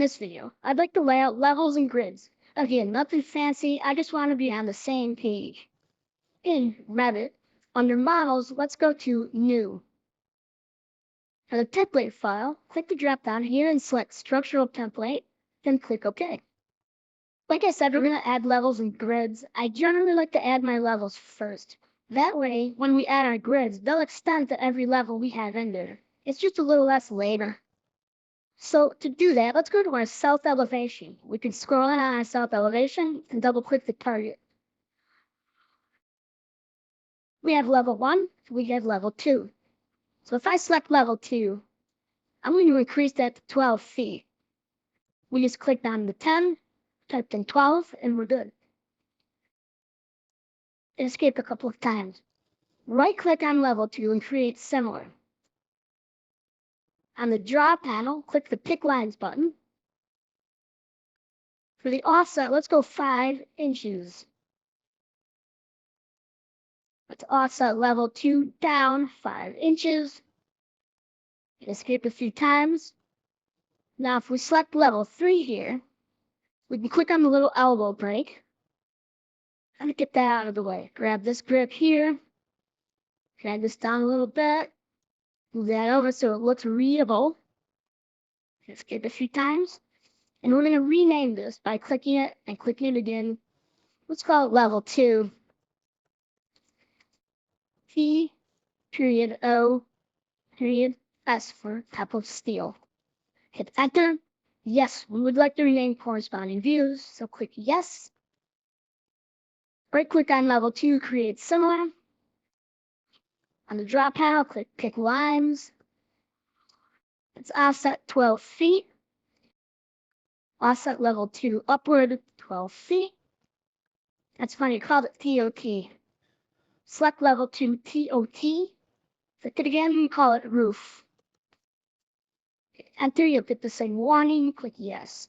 this video, I'd like to lay out levels and grids. Again, nothing fancy, I just want to be on the same page. In Revit, under Models, let's go to New. For the template file, click the drop-down here and select Structural Template, then click OK. Like I said, we're going to add levels and grids. I generally like to add my levels first. That way, when we add our grids, they'll extend to every level we have in there. It's just a little less labor. So to do that, let's go to our south elevation. We can scroll in on our south elevation and double click the target. We have level 1, we have level 2. So if I select level 2, I'm going to increase that to 12 feet. We just clicked on the 10, typed in 12, and we're good. Escape a couple of times. Right click on level 2 and create similar. On the draw panel, click the Pick Lines button. For the offset, let's go 5 inches. Let's offset level 2 down 5 inches. Escape a few times. Now if we select level 3 here, we can click on the little elbow break. And get that out of the way. Grab this grip here. Drag this down a little bit. Move that over so it looks readable. Escape a few times. And we're going to rename this by clicking it and clicking it again. Let's call it level 2. P period O period S for type of steel. Hit enter. Yes, we would like to rename corresponding views, so click yes. Right click on level 2, create similar. On the drop panel, click Pick Lines. Let's offset 12 feet. Offset level 2 upward 12 feet. That's funny, called it TOT. Select level 2 TOT. Click it again and call it roof. Enter, you'll get the same warning, click yes.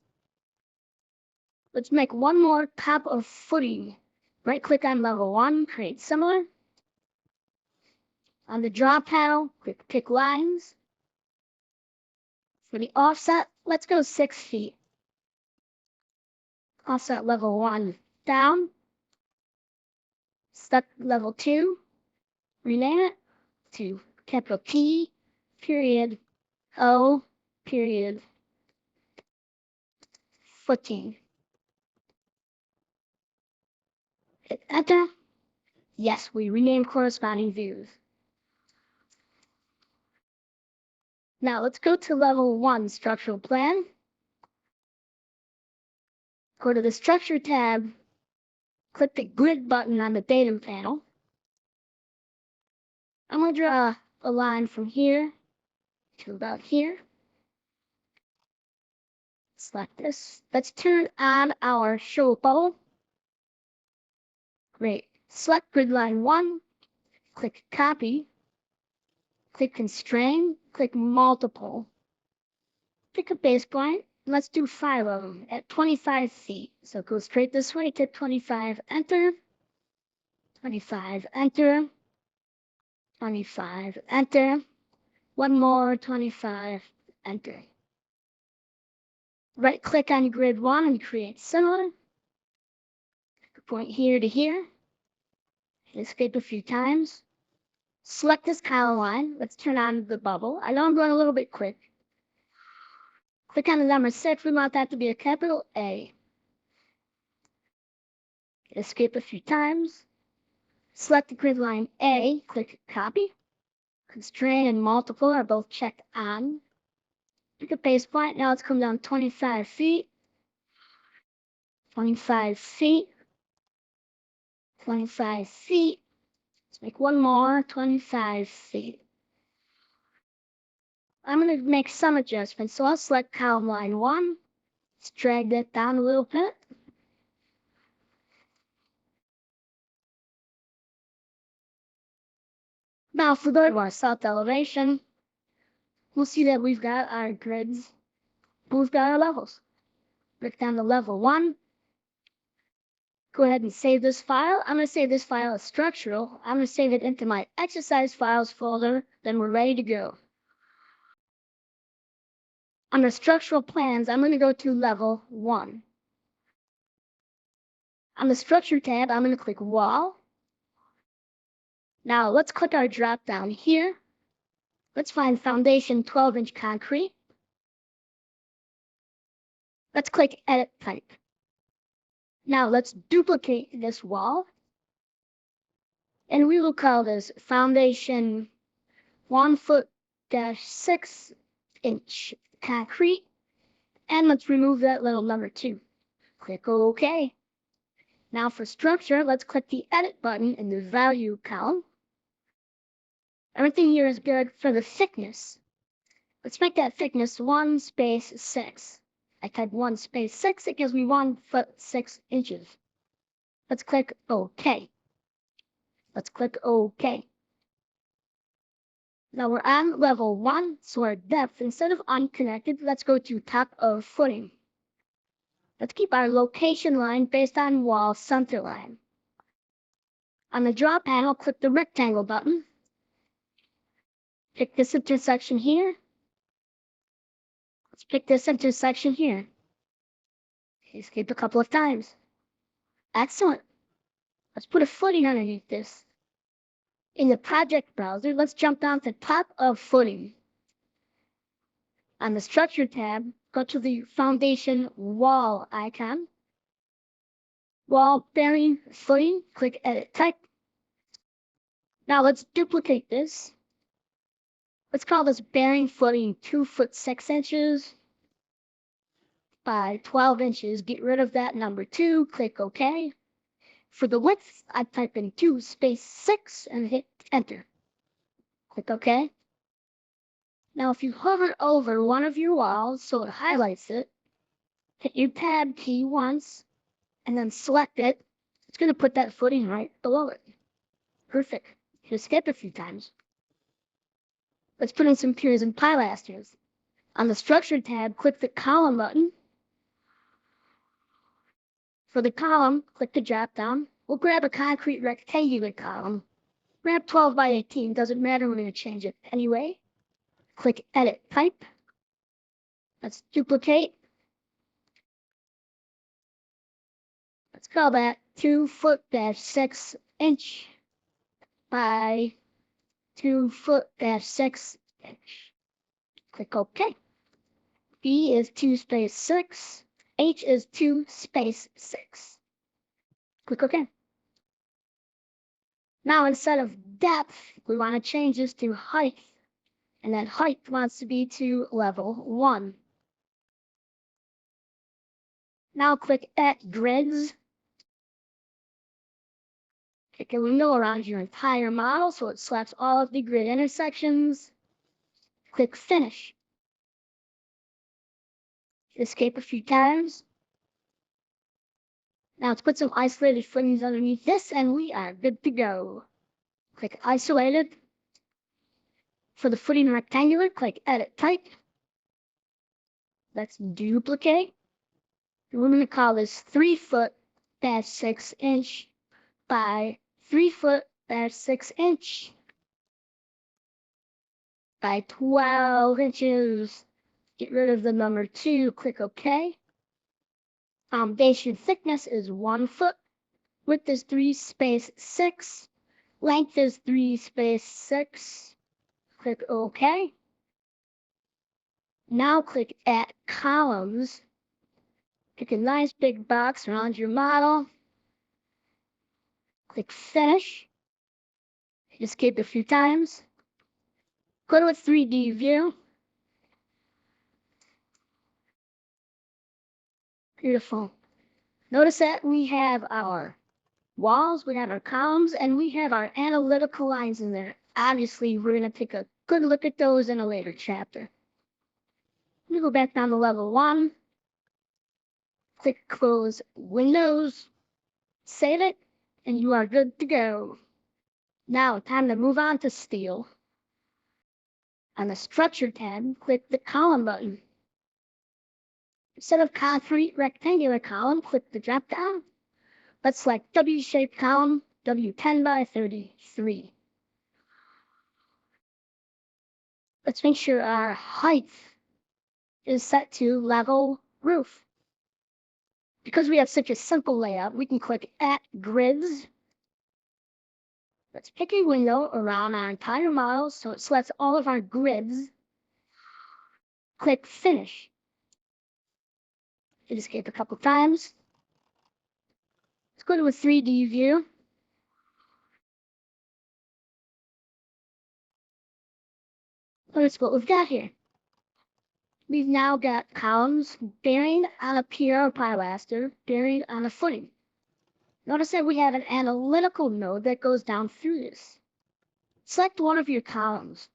Let's make one more top of footing. Right click on level 1, create similar. On the draw panel, click Pick Lines. For the offset, let's go 6 feet. Offset level 1 down. Select level 2. Rename it to capital T period O period footing. Hit enter. Yes, we renamed corresponding views. Now let's go to level 1 structural plan. Go to the structure tab. Click the grid button on the datum panel. I'm going to draw a line from here to about here. Select this. Let's turn on our show bubble. Great. Select grid line 1. Click copy. Click constrain. Click multiple. Pick a base point. Let's do 5 of them at 25 feet. So go straight this way, hit 25, enter. 25, enter. 25, enter. One more, 25, enter. Right click on grid 1 and create similar. Point here to here. Escape a few times. Select this column line. Let's turn on the bubble. I know I'm going a little bit quick. Click on the number 6. We want that to be a capital A. Escape a few times. Select the grid line A. Click copy. Constrain and multiple are both checked on. Pick a base point. Now let's come down 25 feet. 25 feet. 25 feet. Let's make one more, 25 feet. I'm going to make some adjustments, so I'll select column line 1. Let's drag that down a little bit. Now if we go to our south elevation, we'll see that we've got our grids, we've got our levels. Click down to level 1. Go ahead and save this file. I'm going to save this file as structural. I'm going to save it into my exercise files folder. Then we're ready to go. Under structural plans, I'm going to go to level 1. On the structure tab, I'm going to click wall. Now let's click our drop down here. Let's find foundation 12-inch concrete. Let's click edit type. Now let's duplicate this wall. And we will call this foundation 1 foot-6 inch concrete. And let's remove that little number 2. Click OK. Now for structure, let's click the edit button in the value column. Everything here is good for the thickness. Let's make that thickness 1 space 6. I type 1 space 6, it gives me 1 foot 6 inches. Let's click OK. Let's click OK. Now we're on level 1, so our depth, instead of unconnected, let's go to top of footing. Let's keep our location line based on wall center line. On the draw panel, click the rectangle button. Pick this intersection here. Let's pick this intersection here. Escape a couple of times. Excellent. Let's put a footing underneath this. In the project browser, let's jump down to top of footing. On the structure tab, go to the foundation wall icon. Wall bearing footing, click edit type. Now let's duplicate this. Let's call this bearing footing 2 foot 6 inches by 12 inches. Get rid of that number 2, click OK. For the width, I type in 2 space 6 and hit enter. Click OK. Now if you hover over one of your walls so it highlights it, hit your tab key once and then select it. It's going to put that footing right below it. Perfect. Hit escape a few times. Let's put in some piers and pilasters. On the Structure tab, click the Column button. For the column, click the drop down. We'll grab a concrete rectangular column. Grab 12 by 18, doesn't matter, we're going to change it anyway. Click Edit Type. Let's duplicate. Let's call that 2 foot-6 inch by 2 foot-6 inch. Click OK. B is 2 space 6. H is 2 space 6. Click OK. Now instead of depth, we want to change this to height. And that height wants to be to level 1. Now click at grids. Click a window around your entire model so it selects all of the grid intersections. Click finish. Escape a few times. Now let's put some isolated footings underneath this and we are good to go. Click isolated. For the footing rectangular, click edit type. Let's duplicate. We're going to call this 3 foot-6 inch by 3 foot-6 inch by 12 inches. Get rid of the number 2, click OK. Foundation thickness is 1 foot. Width is 3 space 6. Length is 3 space 6. Click OK. Now click Add Columns. Pick a nice big box around your model. Click Finish. Escape a few times. Go to a 3D view. Beautiful. Notice that we have our walls, we have our columns, and we have our analytical lines in there. Obviously, we're going to take a good look at those in a later chapter. I'm going to go back down to level 1. Click Close Windows. Save it, and you are good to go. Now, time to move on to steel. On the Structure tab, click the Column button. Instead of concrete rectangular column, click the drop down. Let's select W-shaped column, W10 by 33. Let's make sure our height is set to level roof. Because we have such a simple layout, we can click at grids. Let's pick a window around our entire model so it selects all of our grids. Click finish. Hit escape a couple times. Let's go to a 3D view. Notice what we've got here. We've now got columns bearing on a pier or pilaster, bearing on a footing. Notice that we have an analytical node that goes down through this. Select one of your columns.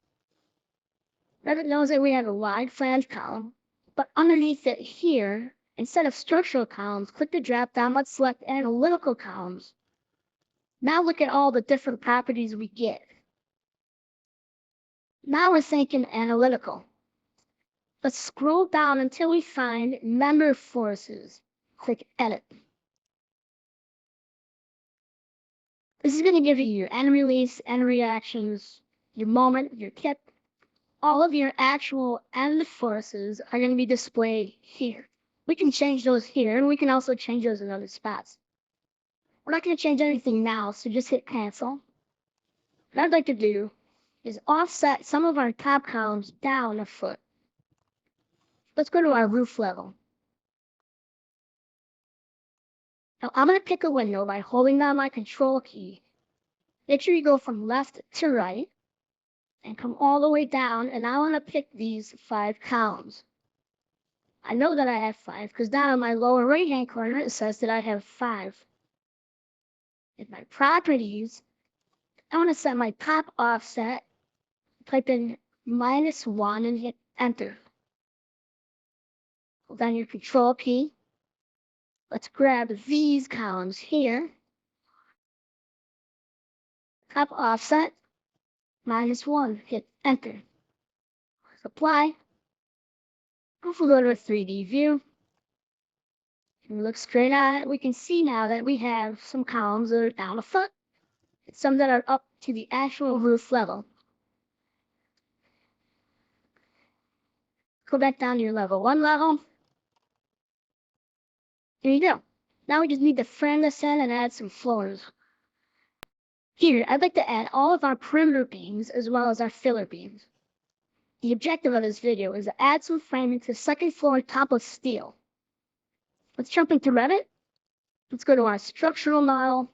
Revit knows that we have a wide flange column, but underneath it here, instead of structural columns, click the drop down, let's select analytical columns. Now look at all the different properties we get. Now we're thinking analytical. Let's scroll down until we find member forces. Click edit. This is going to give you your end release, end reactions, your moment, your tip. All of your actual end forces are going to be displayed here. We can change those here, and we can also change those in other spots. We're not going to change anything now, so just hit cancel. What I'd like to do is offset some of our top columns down a foot. Let's go to our roof level. Now I'm going to pick a window by holding down my control key. Make sure you go from left to right and come all the way down, and I want to pick these 5 columns. I know that I have 5 because down in my lower right hand corner it says that I have 5. In my properties, I want to set my top offset, type in -1 and hit enter. Hold down your control key. Let's grab these columns here. Top offset, -1, hit enter. Apply. If we go to a 3D view, and we look straight at it, we can see now that we have some columns that are down a foot, and some that are up to the actual roof level. Go back down to your level 1 level. There you go. Now we just need to frame this in and add some floors. Here, I'd like to add all of our perimeter beams as well as our filler beams. The objective of this video is to add some framing to the second floor top of steel. Let's jump into Revit. Let's go to our structural model.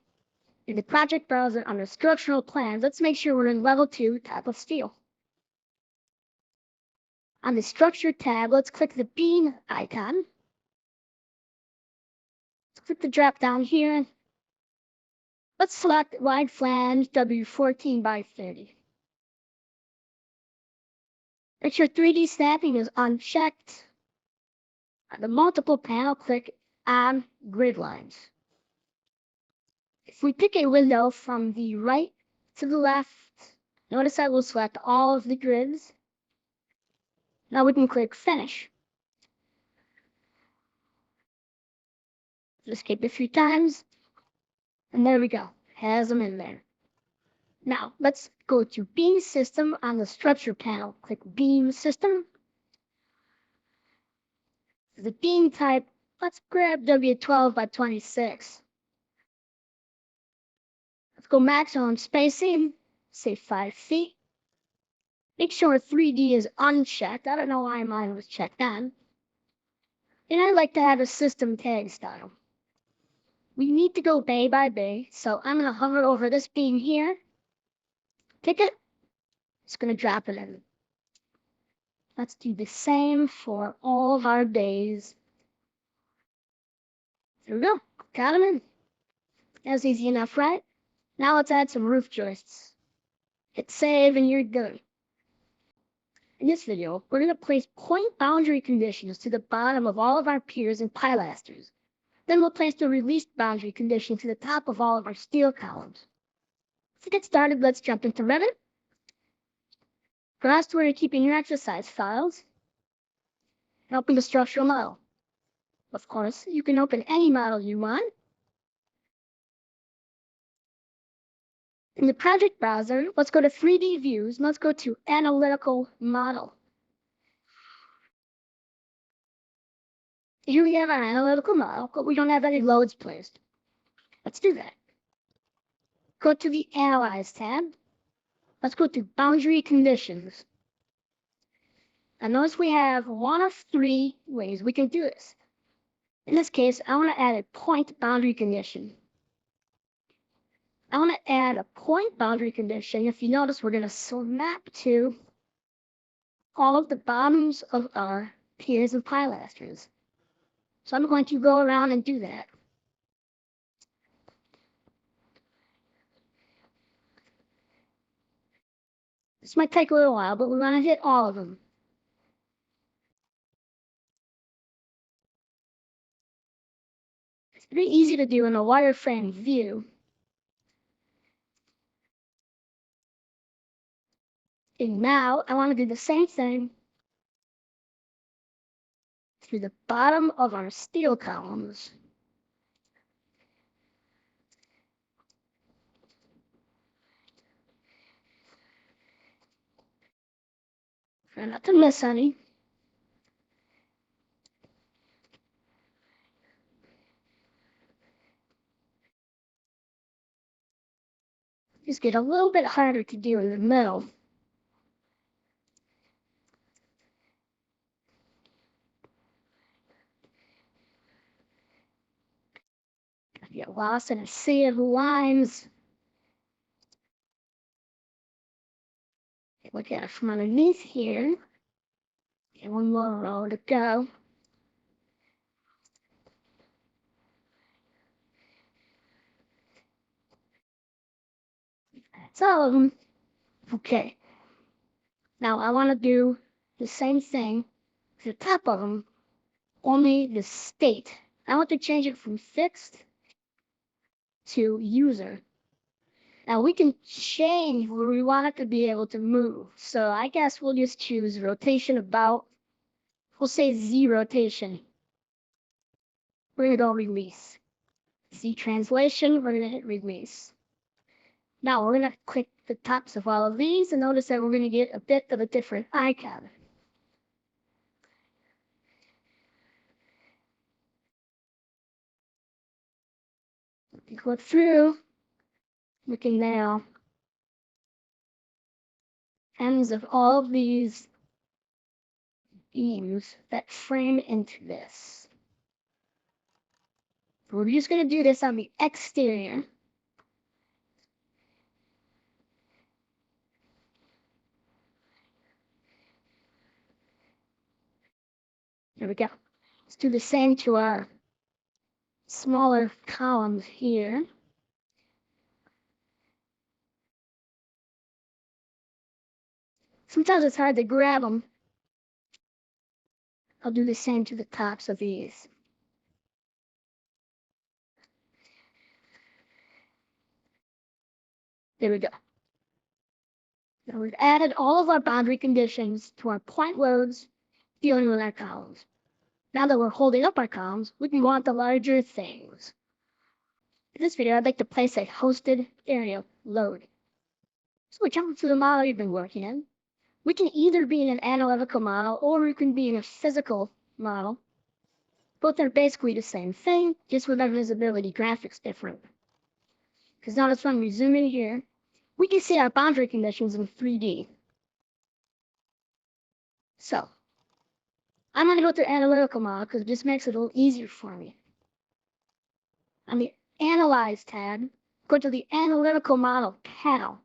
In the project browser under structural plans, let's make sure we're in level 2 top of steel. On the structure tab, let's click the beam icon. Let's click the drop down here. Let's select wide flange W14 by 30. Make sure 3D snapping is unchecked. On the multiple panel, click on grid lines. If we pick a window from the right to the left, notice that we'll select all of the grids. Now we can click finish. Escape a few times, and there we go. Has them in there. Now let's go to beam system on the structure panel. Click beam system. The beam type, let's grab W12 by 26. Let's go maximum spacing, say 5 feet. Make sure 3D is unchecked. I don't know why mine was checked on. And I like to have a system tag style. We need to go bay by bay, so I'm going to hover over this beam here. Pick it. It's going to drop it in. Let's do the same for all of our bays. There we go. Got them in. That was easy enough, right? Now let's add some roof joists. Hit save and you're done. In this video, we're going to place point boundary conditions to the bottom of all of our piers and pilasters. Then we'll place the released boundary condition to the top of all of our steel columns. To get started, let's jump into Revit. Browse to where you're keeping your exercise files, and open the structural model. Of course, you can open any model you want. In the project browser, let's go to 3D views, and let's go to analytical model. Here we have our analytical model, but we don't have any loads placed. Let's do that. Go to the Analyze tab. Let's go to Boundary Conditions. And notice we have one of three ways we can do this. In this case, I want to add a point boundary condition. I want to add a point boundary condition. If you notice, we're going to map to all of the bottoms of our piers and pilasters. So I'm going to go around and do that. This might take a little while, but we're going to hit all of them. It's pretty easy to do in a wireframe view. And now I want to do the same thing through the bottom of our steel columns. Try not to miss any. Just get a little bit harder to do in the middle. Get lost in a sea of lines. Look at it from underneath here. Okay, one more row to go. That's all of them. Okay. Now I want to do the same thing to the top of them, only the state. I want to change it from fixed to user. Now we can change where we want it to be able to move. So I guess we'll just choose rotation about. We'll say Z rotation. We're going to go release. Z translation, we're going to hit release. Now we're going to click the tops of all of these and notice that we're going to get a bit of a different icon. If you go through, we can now ends of all of these beams that frame into this. We're just going to do this on the exterior. There we go. Let's do the same to our smaller columns here. Sometimes it's hard to grab them. I'll do the same to the tops of these. There we go. Now we've added all of our boundary conditions to our point loads dealing with our columns. Now that we're holding up our columns, we can go on to larger things. In this video, I'd like to place a hosted area load. So we jump to the model you've been working in. We can either be in an analytical model or we can be in a physical model. Both are basically the same thing, just with our visibility graphics different. Because notice when we zoom in here, we can see our boundary conditions in 3D. So, I'm going to go to analytical model because this makes it a little easier for me. On the Analyze tab, go to the Analytical Model panel.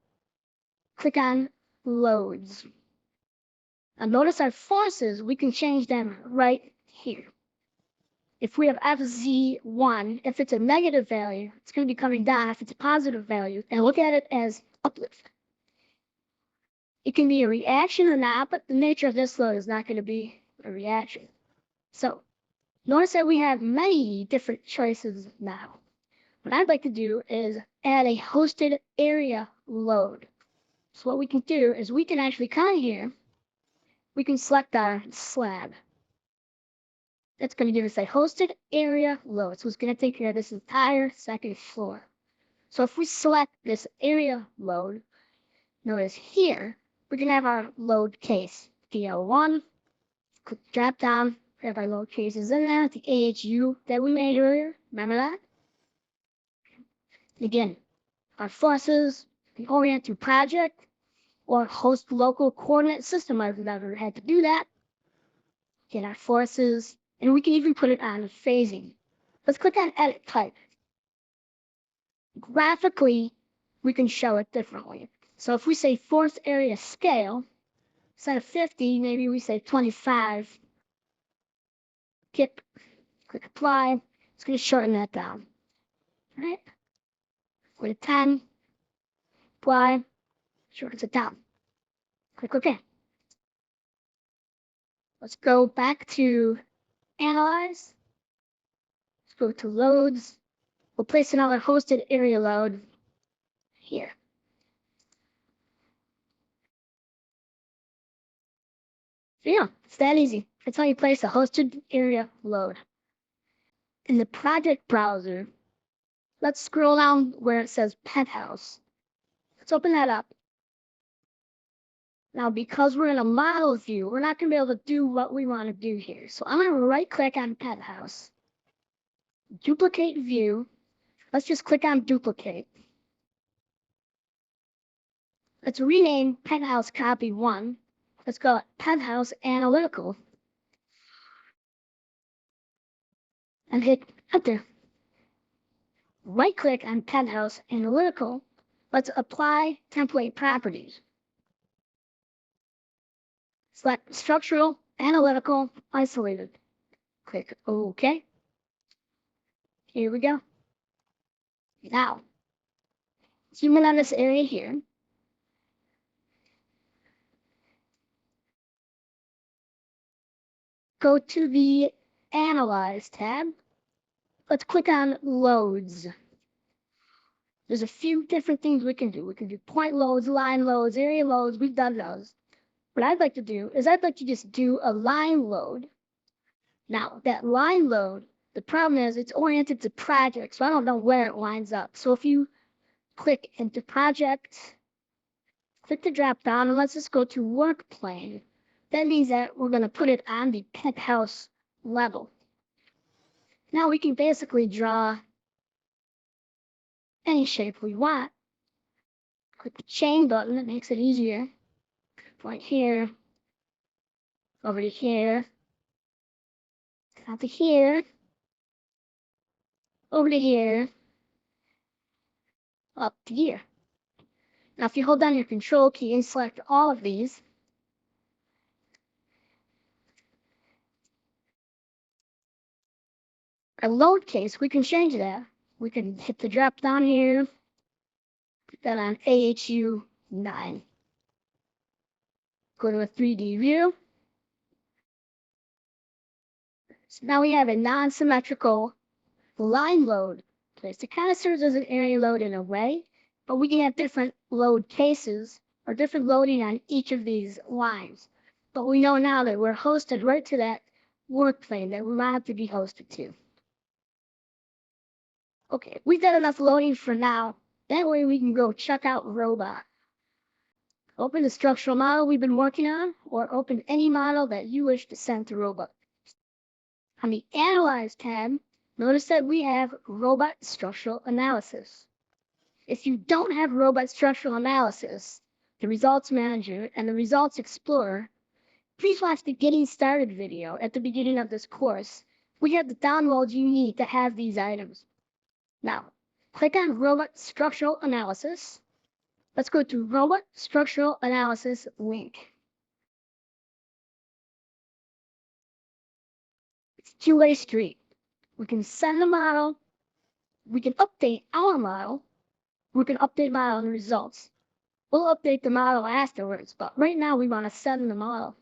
Click on Loads. Now notice our forces, we can change them right here. If we have FZ1, if it's a negative value, it's going to be coming down. If it's a positive value, and look at it as uplift. It can be a reaction or not, but the nature of this load is not going to be a reaction. So notice that we have many different choices now. What I'd like to do is add a hosted area load. So what we can do is we can actually come here, we can select our slab. That's going to give us a hosted area load. So it's going to take care of this entire second floor. So if we select this area load, notice here, we can have our load case. DL1, click drop down, We have our load cases in there, the AHU that we made earlier. Remember that? Again, our forces, the orient to project, or host local coordinate system. I've never had to do that. Get our forces, and we can even put it on phasing. Let's click on edit type. Graphically, we can show it differently. So if we say force area scale, instead of 50, maybe we say 25. Click apply. It's going to shorten that down. All right? Go to 10. Apply. Shortens it down. Click OK. Let's go back to Analyze. Let's go to Loads. We'll place another hosted area load here. So yeah, it's that easy. That's how you place a hosted area load. In the project browser, let's scroll down where it says Penthouse. Let's open that up. Now, because we're in a model view, we're not going to be able to do what we want to do here. So I'm going to right-click on Penthouse. Duplicate view. Let's just click on Duplicate. Let's rename Penthouse Copy 1. Let's go Penthouse Analytical. And hit Enter. Right-click on Penthouse Analytical. Let's apply template properties. Select Structural, Analytical, Isolated. Click OK. Here we go. Now, zoom in on this area here. Go to the Analyze tab. Let's click on Loads. There's a few different things we can do. We can do point loads, line loads, area loads. We've done those. What I'd like to do is I'd like to just do a line load. Now, that line load, the problem is it's oriented to project, so I don't know where it lines up. So if you click into Project, click the drop down, and let's just go to Work Plane. That means that we're going to put it on the penthouse level. Now we can basically draw any shape we want. Click the chain button, it makes it easier. Point here, over to here, out to here, over to here, up to here. Now if you hold down your control key and select all of these, our load case, we can change that. We can hit the drop down here, put that on AHU 9. Go to a 3D view. So now we have a non-symmetrical line load place. It kind of serves as an area load in a way, but we can have different load cases or different loading on each of these lines. But we know now that we're hosted right to that work plane that we want it to be hosted to. Okay, we've done enough loading for now. That way we can go check out Robot. Open the structural model we've been working on, or open any model that you wish to send to Robot. On the Analyze tab, notice that we have Robot Structural Analysis. If you don't have Robot Structural Analysis, the Results Manager, and the Results Explorer, please watch the Getting Started video at the beginning of this course. We have the downloads you need to have these items. Now, click on Robot Structural Analysis. Let's go to Robot Structural Analysis link. It's a two-way street. We can send the model, we can update our model, we can update model and results. We'll update the model afterwards, but right now we want to send the model.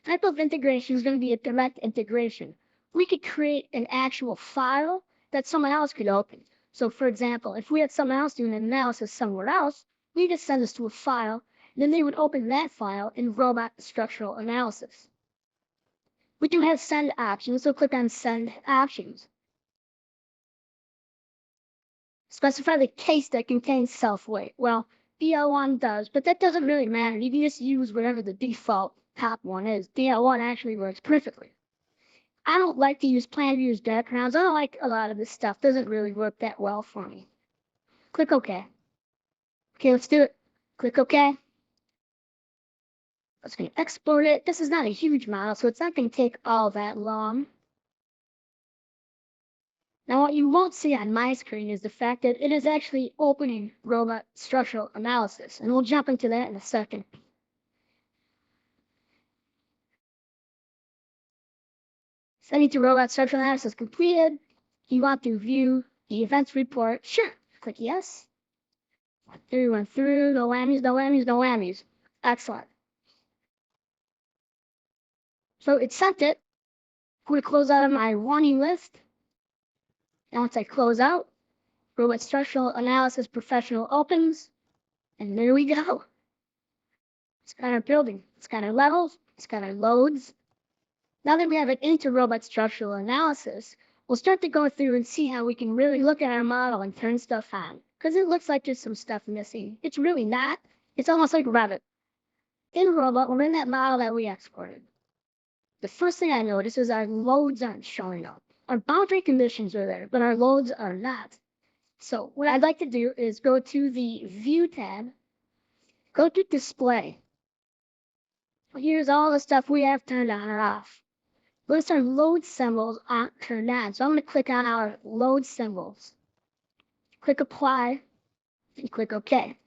Type of integration is going to be a direct integration. We could create an actual file that someone else could open. So for example, if we had someone else doing an analysis somewhere else, we just send this to a file, and then they would open that file in Robot Structural Analysis. We do have send options, so click on Send Options. Specify the case that contains self-weight. Well, DL1 does, but that doesn't really matter. You can just use whatever the default top one is. DL1 actually works perfectly. I don't like to use plan views backgrounds. I don't like a lot of this stuff. Doesn't really work that well for me. Click OK. Okay, let's do it. Click OK. Let's going to export it. This is not a huge model, so it's not going to take all that long. Now, what you won't see on my screen is the fact that it is actually opening robot structural analysis, and we'll jump into that in a second. Setting to robot structural analysis completed. You want to view the events report? Sure. Click yes. Went through, no whammies, no whammies, no whammies. Excellent. So it sent it. I'm going to close out of my warning list. And once I close out, Robot Structural Analysis Professional opens, and there we go. It's got our building, it's got our levels, it's got our loads. Now that we have it into Robot Structural Analysis, we'll start to go through and see how we can really look at our model and turn stuff on. Because it looks like there's some stuff missing. It's really not. It's almost like Revit. In Robot, we're in that model that we exported. The first thing I noticed is our loads aren't showing up. Our boundary conditions are there, but our loads are not. So what I'd like to do is go to the View tab, go to Display. Here's all the stuff we have turned on or off. Notice our load symbols aren't turned on, so I'm going to click on our load symbols. Click Apply, and click OK.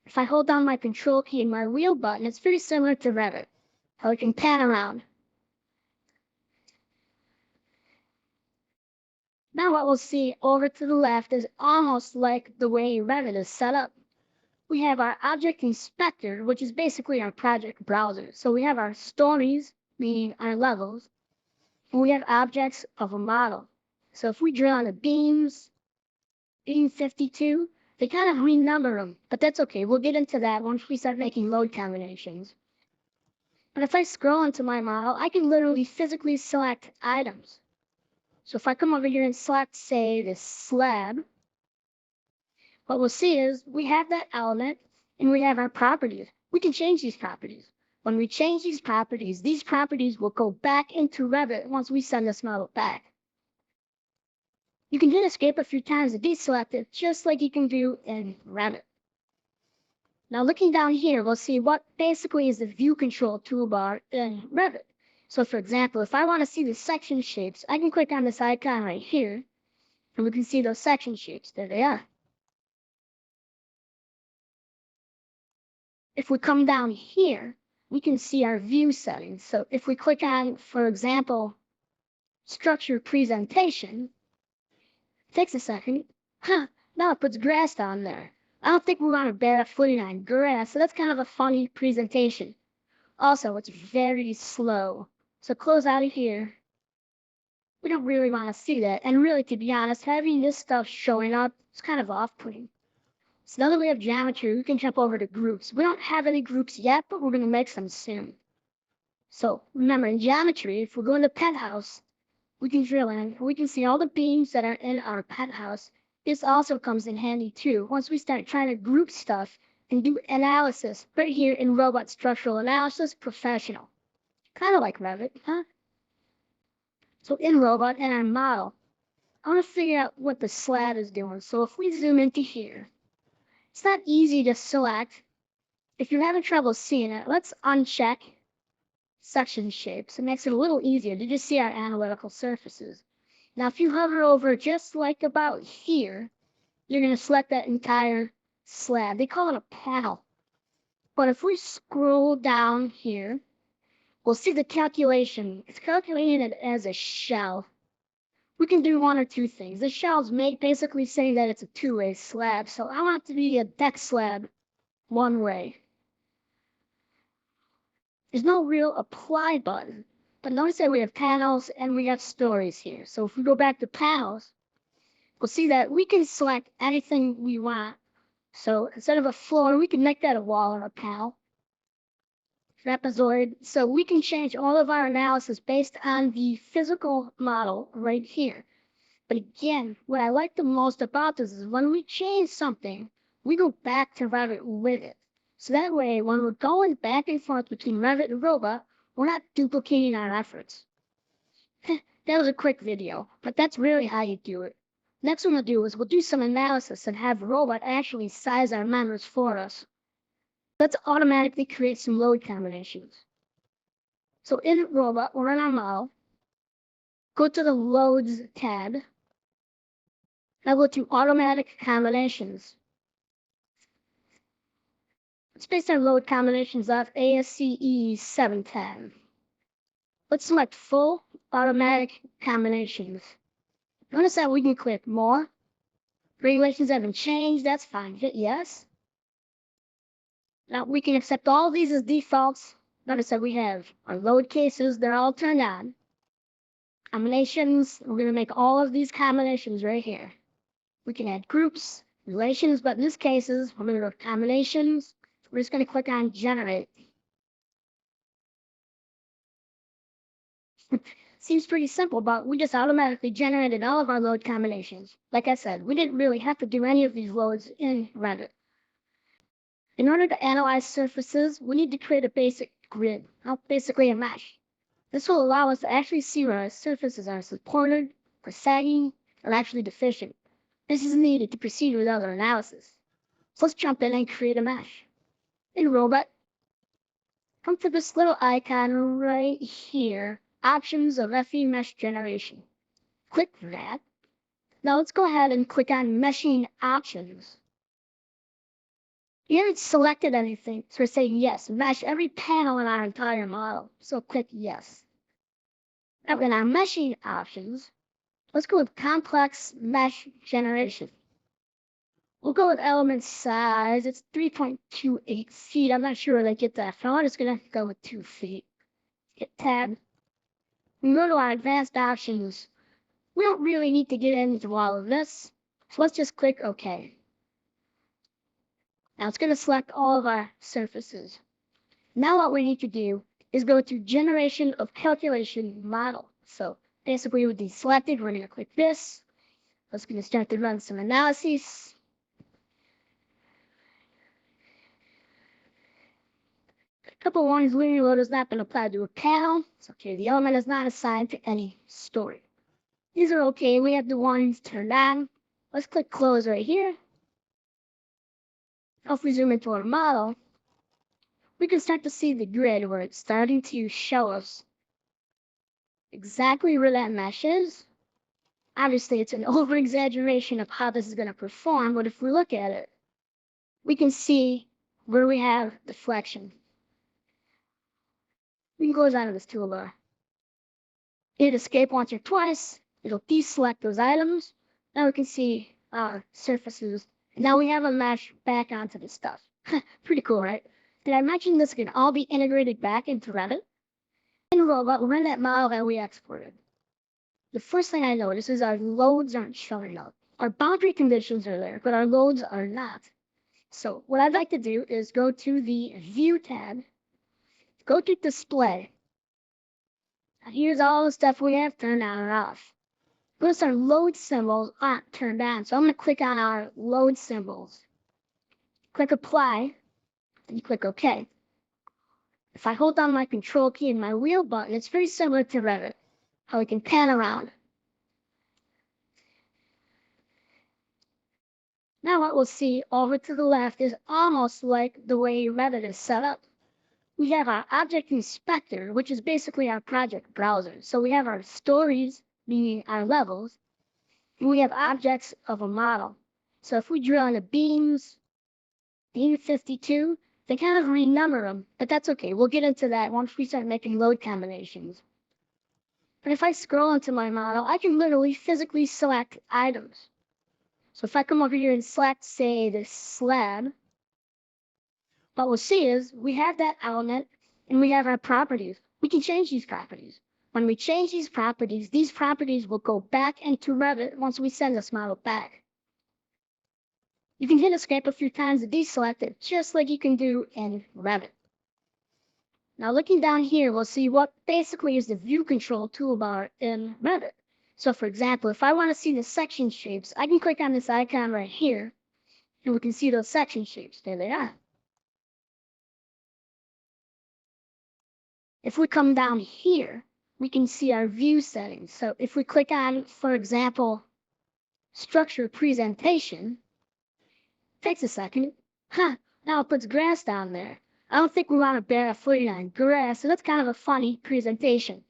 If I hold down my Control key and my wheel button, it's very similar to Revit, how we can pan around. Now what we'll see over to the left is almost like the way Revit is set up. We have our object inspector, which is basically our project browser. So we have our stories, meaning our levels, and we have objects of a model. So if we drill on the beams, beam 52, they kind of renumber them, but that's okay. We'll get into that once we start making load combinations. But if I scroll into my model, I can literally physically select items. So if I come over here and select, say, this slab, what we'll see is we have that element and we have our properties. We can change these properties. When we change these properties will go back into Revit once we send this model back. You can hit escape a few times to deselect it, just like you can do in Revit. Now looking down here, we'll see what basically is the view control toolbar in Revit. So for example, if I want to see the section shapes, I can click on this icon right here, and we can see those section shapes. There they are. If we come down here, we can see our view settings. So if we click on, for example, structure presentation, it takes a second. Now it puts grass down there. I don't think we want to bear a footing on grass, so that's kind of a funny presentation. Also, it's very slow. So close out of here. We don't really want to see that. And really, to be honest, having this stuff showing up is kind of off-putting. So now that we have geometry, we can jump over to groups. We don't have any groups yet, but we're going to make some soon. So remember, in geometry, if we're going to penthouse, we can drill in. We can see all the beams that are in our penthouse. This also comes in handy too, once we start trying to group stuff and do analysis right here in Robot Structural Analysis Professional. Kind of like Revit, huh? So in Robot and our model, I want to figure out what the slab is doing. So if we zoom into here, it's not easy to select. If you're having trouble seeing it, let's uncheck section shapes. It makes it a little easier to just see our analytical surfaces. Now, if you hover over just like about here, you're going to select that entire slab. They call it a panel. But if we scroll down here, we'll see the calculation. It's calculating it as a shell. We can do one or two things. The shell's basically saying that it's a two-way slab, so I want it to be a deck slab one way. There's no real apply button, but notice that we have panels and we have stories here. So if we go back to panels, we'll see that we can select anything we want. So instead of a floor, we can make that a wall or a panel. Trapezoid. So we can change all of our analysis based on the physical model right here. But again, what I like the most about this is when we change something, we go back to Revit with it. So that way, when we're going back and forth between Revit and Robot, we're not duplicating our efforts. That was a quick video, but that's really how you do it. Next one we'll do is we'll do some analysis and have the robot actually size our members for us. Let's automatically create some load combinations. So in robot or in our model, go to the loads tab. Now go to automatic combinations. Let's base our load combinations off ASCE 710. Let's select full automatic combinations. Notice that we can click more. Regulations haven't changed, that's fine. Hit yes. Now we can accept all these as defaults. Notice that we have our load cases, they're all turned on. Combinations, we're going to make all of these combinations right here. We can add groups, relations, but in this case, we're going to go to combinations. We're just going to click on generate. Seems pretty simple, but we just automatically generated all of our load combinations. Like I said, we didn't really have to do any of these loads in Revit. In order to analyze surfaces, we need to create a basic grid, basically a mesh. This will allow us to actually see where our surfaces are supported, or sagging, or actually deficient. This is needed to proceed with other analysis. So let's jump in and create a mesh. In Robot, come to this little icon right here, Options of FE Mesh Generation. Click that. Now let's go ahead and click on Meshing Options. You haven't selected anything, so we're saying yes, mesh every panel in our entire model. So click yes. Now in our meshing options, let's go with complex mesh generation. We'll go with element size. It's 3.28 feet. I'm not sure where they get that from. I'm just gonna go with 2 feet. Hit tab. We go to our advanced options. We don't really need to get into all of this, so let's just click OK. Now it's going to select all of our surfaces. Now what we need to do is go to Generation of Calculation Model. So basically with these selected, we're going to click this. It's going to start to run some analyses. A couple warnings, linear load has not been applied to a panel. It's okay, the element is not assigned to any story. These are okay, we have the warnings turned on. Let's click Close right here. Now if we zoom into our model, we can start to see the grid where it's starting to show us exactly where that mesh is. Obviously, it's an over-exaggeration of how this is going to perform, but if we look at it, we can see where we have deflection. We can close out of this toolbar. Hit escape once or twice. It'll deselect those items. Now we can see our surfaces. Now we have a mesh back onto the stuff. Pretty cool, right? Did I mention this can all be integrated back into Revit? In Robot, we're in that model that we exported. The first thing I notice is our loads aren't showing up. Our boundary conditions are there, but our loads are not. So what I'd like to do is go to the View tab, go to Display. Now here's all the stuff we have turned on and off. Notice our load symbols aren't turned on, so I'm going to click on our load symbols. Click Apply, and click OK. If I hold down my Control key and my wheel button, it's very similar to Revit, how we can pan around. Now what we'll see over to the left is almost like the way Revit is set up. We have our Object Inspector, which is basically our project browser. So we have our stories, meaning our levels, and we have objects of a model. So if we drill into beams, beam 52, they kind of renumber them, but that's okay. We'll get into that once we start making load combinations. But if I scroll into my model, I can literally physically select items. So if I come over here and select, say, this slab, what we'll see is we have that element and we have our properties. We can change these properties. When we change these properties will go back into Revit once we send this model back. You can hit escape a few times to deselect it, just like you can do in Revit. Now looking down here, we'll see what basically is the view control toolbar in Revit. So for example, if I want to see the section shapes, I can click on this icon right here, and we can see those section shapes. There they are. If we come down here, we can see our view settings. So if we click on, for example, structure presentation, takes a second. Now it puts grass down there. I don't think we want to bear a footing on grass, so that's kind of a funny presentation.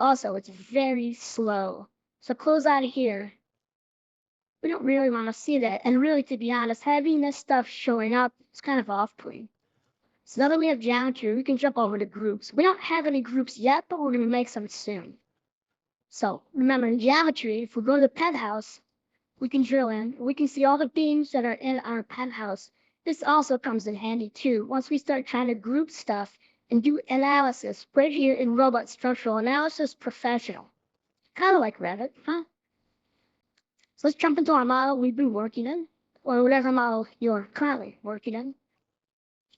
Also, it's very slow. So close out of here. We don't really want to see that. And really, to be honest, having this stuff showing up is kind of off-putting. So now that we have geometry, we can jump over to groups. We don't have any groups yet, but we're going to make some soon. So remember, in geometry, if we go to the penthouse, we can drill in. We can see all the beams that are in our penthouse. This also comes in handy too, once we start trying to group stuff and do analysis right here in Robot Structural Analysis Professional. Kind of like Revit, huh? So let's jump into our model we've been working in, or whatever model you're currently working in.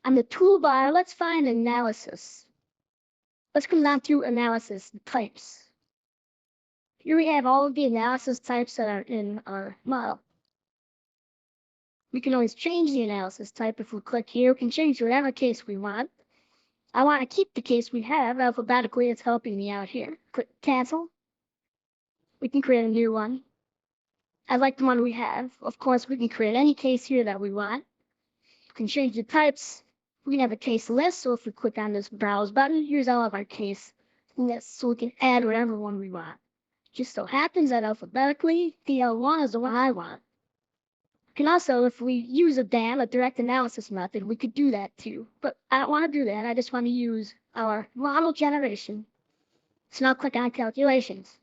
On the toolbar, let's find analysis. Let's come down to analysis types. Here we have all of the analysis types that are in our model. We can always change the analysis type if we click here. We can change whatever case we want. I want to keep the case we have alphabetically. It's helping me out here. Click cancel. We can create a new one. I like the one we have. Of course, we can create any case here that we want. We can change the types. We can have a case list. So if we click on this browse button, here's all of our case lists. So we can add whatever one we want. Just so happens that alphabetically, DL1 is the one I want. We can also, if we use a DAM, a direct analysis method, we could do that too. But I don't want to do that. I just want to use our model generation. So now click on calculations.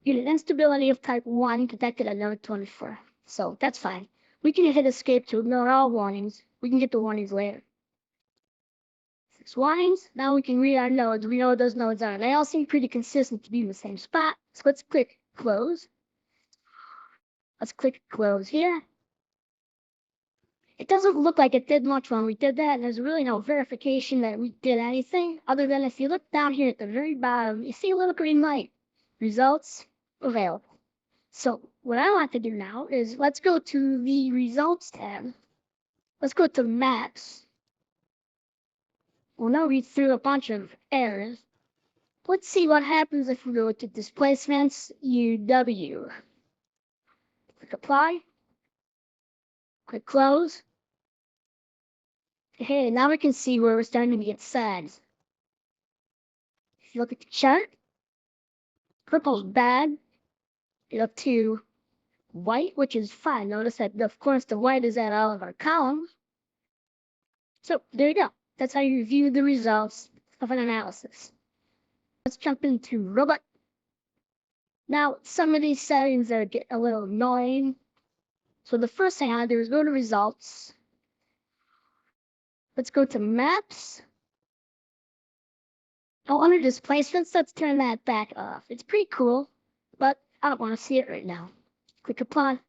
Unit instability of type 1 detected at node 24. So that's fine. We can hit escape to ignore all warnings. We can get the warnings later. 6 warnings. Now we can read our nodes. We know what those nodes are. They all seem pretty consistent to be in the same spot. So let's click close. Let's click close here. It doesn't look like it did much when we did that, and there's really no verification that we did anything, other than if you look down here at the very bottom, you see a little green light. Results available. So what I want to do now is let's go to the Results tab. Let's go to Maps. Well, now we threw a bunch of errors. Let's see what happens if we go to Displacements, UW. Click Apply. Click Close. Hey, now we can see where we're starting to get sags. If you look at the chart, purple's bad. Get up to white, which is fine. Notice that, of course, the white is at all of our columns. So there you go. That's how you view the results of an analysis. Let's jump into Robot. Now, some of these settings are getting a little annoying. So the first thing I do is go to Results. Let's go to Maps. Oh, under Displacements, let's turn that back off. It's pretty cool, but I don't want to see it right now. Click Apply.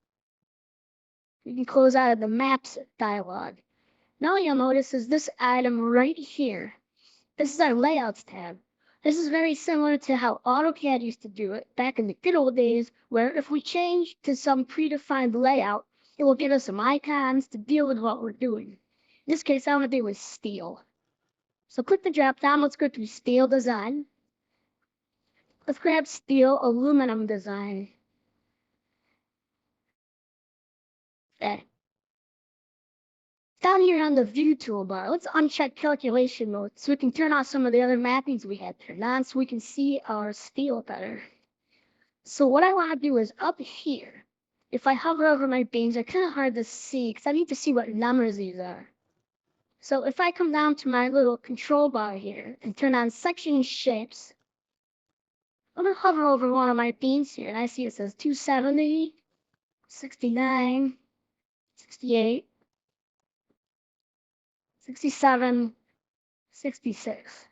You can close out of the Maps dialog. Now you'll notice is this item right here. This is our Layouts tab. This is very similar to how AutoCAD used to do it back in the good old days, where if we change to some predefined layout, it will give us some icons to deal with what we're doing. In this case, I want to do with steel. So click the drop down. Let's go to Steel Design. Let's grab Steel Aluminum Design. There. Down here on the View toolbar, let's uncheck Calculation Mode so we can turn off some of the other mappings we had turned on so we can see our steel better. So what I want to do is up here, if I hover over my beams, they're kind of hard to see because I need to see what numbers these are. So if I come down to my little control bar here and turn on Section Shapes, I'm going to hover over one of my beams here, and I see it says 270, 69, 68, 67, 66.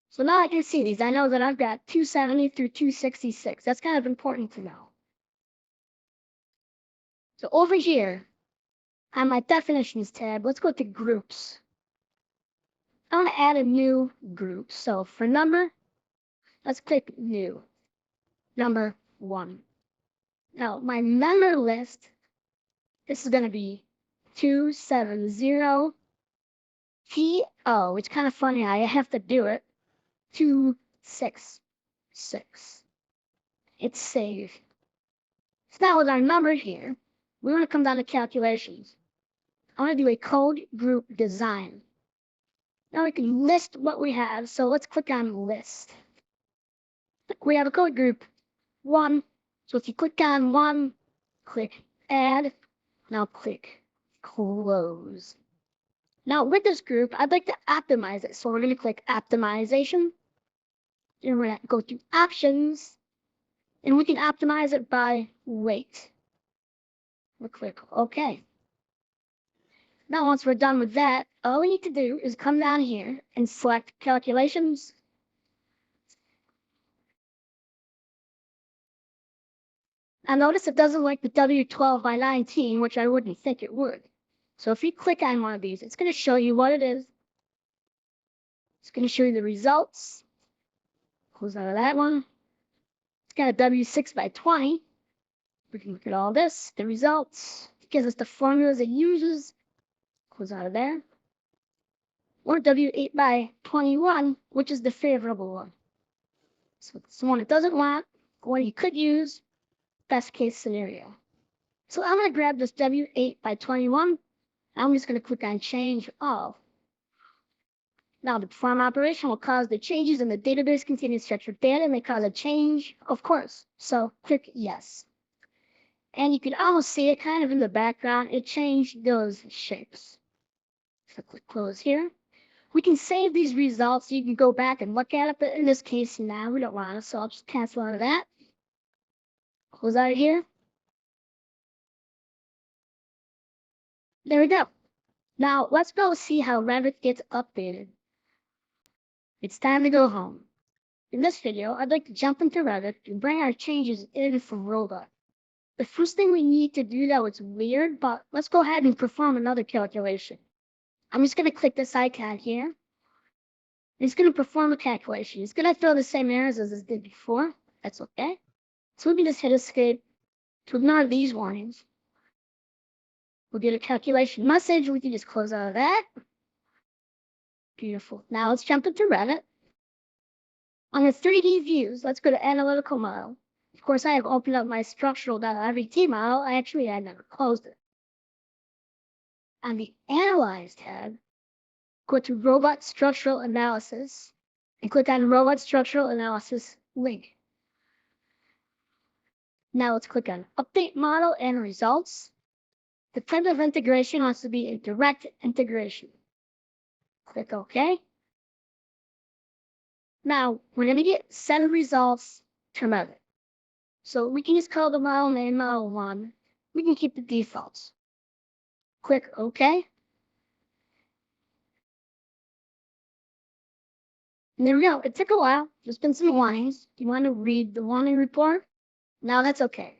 So now I can see these. I know that I've got 270 through 266. That's kind of important to know. So over here, on my Definitions tab, let's go to Groups. I want to add a new group. So for number, let's click New. Number 1. Now, my member list, this is going to be 270 TO. It's kind of funny how I have to do it. 266. It's saved. So now with our number here, we want to come down to calculations. I want to do a code group design. Now we can list what we have. So let's click on list. We have a code group 1. So if you click on 1, click add. Now click close. Now with this group, I'd like to optimize it. So we're going to click optimization. And we're going to go to options. And we can optimize it by weight. We'll click OK. Now once we're done with that, all we need to do is come down here and select calculations. Now notice it doesn't like the W12 by 19, which I wouldn't think it would. So if you click on one of these, it's going to show you what it is. It's going to show you the results. Close out of that one. It's got a W6 by 20. We can look at all this, the results. It gives us the formulas it uses. Close out of there. Or W8 by 21, which is the favorable one. So it's the one it doesn't want, what you could use, best case scenario. So I'm going to grab this W8 by 21. I'm just going to click on change all. Now the perform operation will cause the changes in the database containing structured data and may cause a change, of course. So click yes. And you can almost see it kind of in the background. It changed those shapes. So click close here. We can save these results so you can go back and look at it, but in this case now we don't want it, so I'll just cancel out of that. Close out of here. There we go. Now let's go see how Revit gets updated. It's time to go home. In this video, I'd like to jump into Revit and bring our changes in from Robot. The first thing we need to do, though, it's weird, but let's go ahead and perform another calculation. I'm just going to click this icon here. It's going to perform a calculation. It's going to throw the same errors as it did before. That's okay. So we can just hit escape to ignore these warnings. We'll get a calculation message. We can just close out of that. Beautiful. Now let's jump into Revit. On the 3D views, let's go to Analytical Model. Of course, I have opened up my structural.rvt model. I actually had never closed it. On the Analyze tab, go to Robot Structural Analysis and click on Robot Structural Analysis link. Now let's click on Update Model and Results. The type of integration wants to be a direct integration. Click OK. Now we're going to get set of results to Revit. So we can just call the model name Model 1. We can keep the defaults. Click OK. And there we go. It took a while. There's been some warnings. You want to read the warning report? Now that's okay.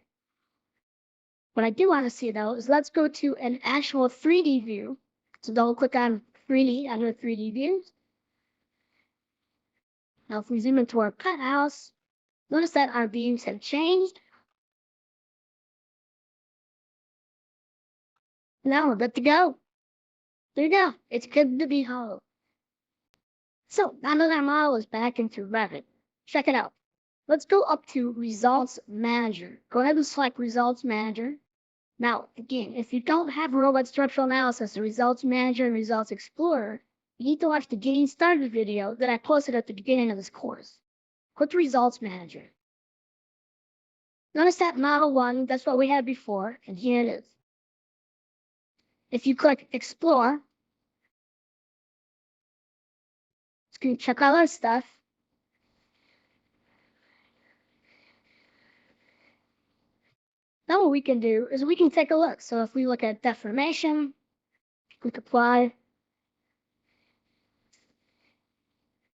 What I do want to see, though, is let's go to an actual 3D view. So double click on 3D under 3D views. Now if we zoom into our penthouse, notice that our beams have changed. Now we're good to go. There you go. It's good to be hollow. So now that our model is back into Revit, check it out. Let's go up to Results Manager. Go ahead and select Results Manager. Now, again, if you don't have Robot Structural Analysis, the Results Manager and Results Explorer, you need to watch the Getting Started video that I posted at the beginning of this course. Click Results Manager. Notice that Model 1, that's what we had before, and here it is. If you click Explore, it's going to check all our stuff. Now what we can do is we can take a look. So if we look at deformation, click Apply,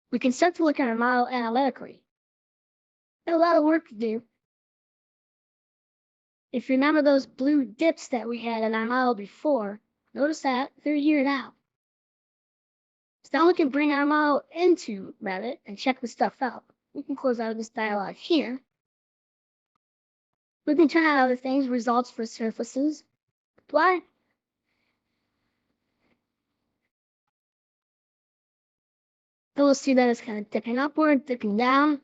we can start to look at our model analytically. There's a lot of work to do. If you remember those blue dips that we had in our model before, notice that they're here now. So now we can bring our model into Revit and check the stuff out. We can close out of this dialog here. We can turn on other things, results for surfaces, apply. You'll see that it's kind of dipping upward, dipping down.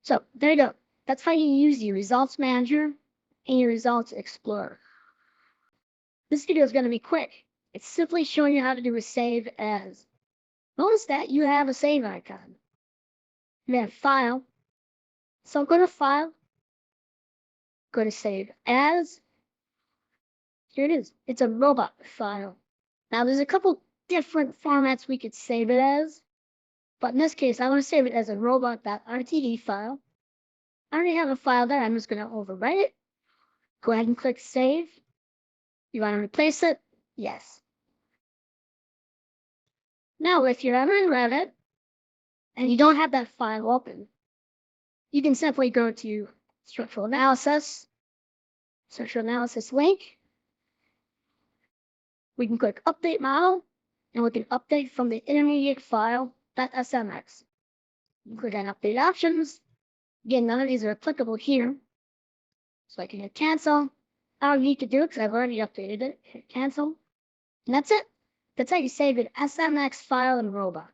So there you go. That's how you use the Results Manager and your Results Explorer. This video is going to be quick. It's simply showing you how to do a save as. Notice that you have a save icon. You have File. So go to File. Go to Save As. Here it is. It's a robot file. Now there's a couple different formats we could save it as. But in this case, I want to save it as a robot.rtd file. I already have a file there. I'm just going to overwrite it. Go ahead and click Save. You want to replace it? Yes. Now, if you're ever in Revit and you don't have that file open, you can simply go to Structural Analysis, Structural Analysis link. We can click Update Model, and we can update from the intermediate file .smx. Click on Update Options. Again, none of these are applicable here. So I can hit Cancel. I don't need to do it because I've already updated it. Hit Cancel. And that's it. That's how you save an SMX file in Robot.